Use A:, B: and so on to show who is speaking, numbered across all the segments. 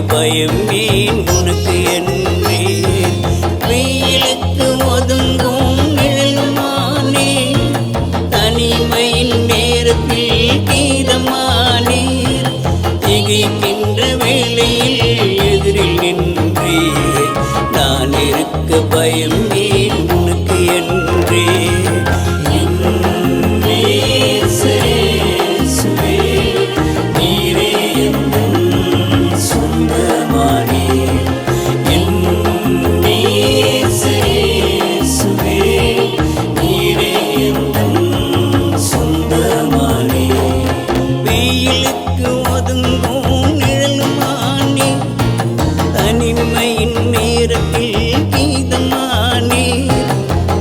A: பயம் ஏன் உனக்கு என்றே வெயிலுக்கு ஒதுங்கும் நிழலுமானே தனிமையின் நேரத்தில் கீதமானே திகைக்கின்ற வேளையில் எதிரில் நின்றே நான் இருக்க பயம் ஏன் உனக்கு என்றே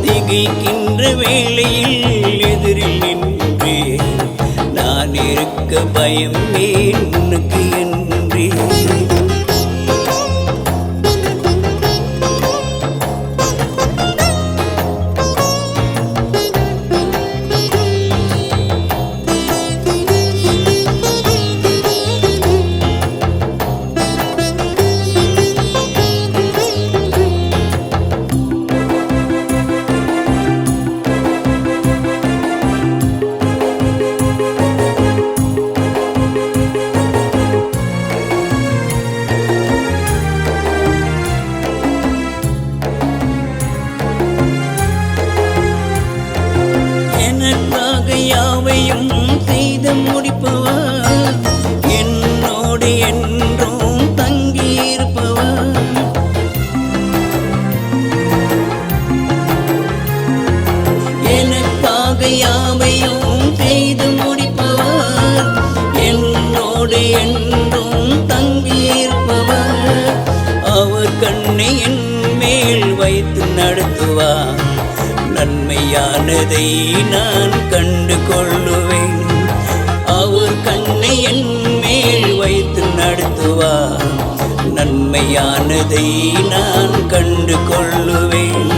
A: திகைக்கின்ற வேளையில் எதிரில் நின்றே நான் இருக்க பயம் ஏன் உனக்கு என்றே யாவையும் செய்து முடிப்பவா என்னோடு என்றும் தங்கியிருப்பவா எனக்காக யாவையும் செய்து முடிப்பவா என்னோடு என்றும் தங்கியிருப்பவா அவர் கண்ணை என் மேல் வைத்து நடத்துவார் நன்மையானதை நான் கண்டு கொள்ளுவேன் அவர் கண்ணை என் மேல் வைத்து நடத்துவார் நன்மையானதை நான் கண்டு கொள்ளுவேன்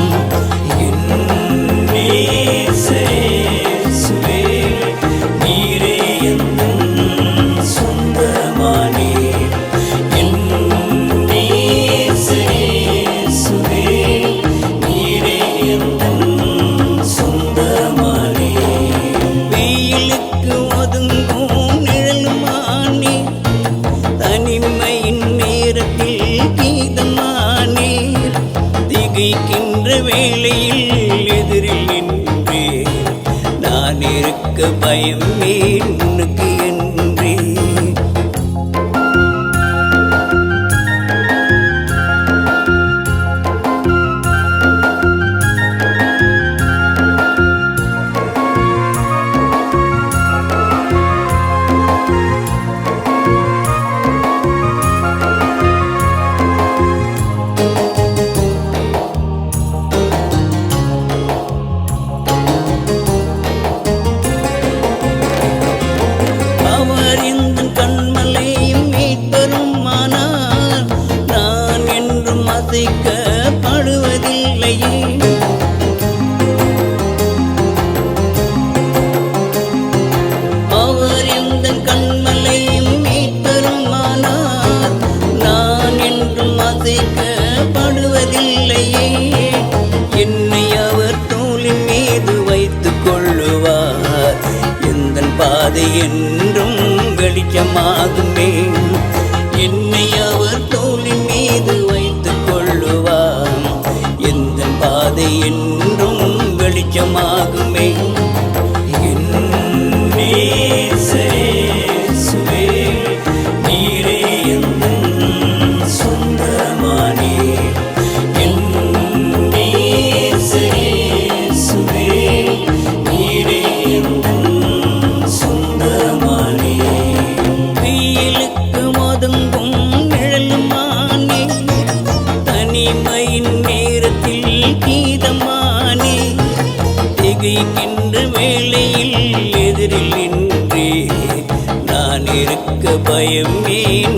A: நீரே என் சொந்தமானே திகைக்கின்ற வேளையில் எதிரில் நின்றே நான் இருக்க பயம் ஏன் உனக்கு என்றே படுவதில்லையே அவர் எந்த கண்மலையும் மீட்பெருமானார் நான் என்றும் அசைக்கப்படுவதில்லையே என்னை அவர் தோளின் மீது வைத்துக் கொள்ளுவார் எந்த பாதை என்றும் வெளிச்சமாகுமே என்னை அவர் தோளின் மீது வைத்துக் கொள்ளுவார் எந்த பாதை என்றும் வெளிச்சமாகுமே நீரே என் சொந்தமானே நீரே என் சொந்தமானே வெயிலுக்கு ஒதுங்கும் நிழலுமானே தனிமையின் நேரத்தில் கீதமானே திகைக்கின்ற வேளையில் எதிரில் நின்றே நான் இருக்க பயம் ஏன்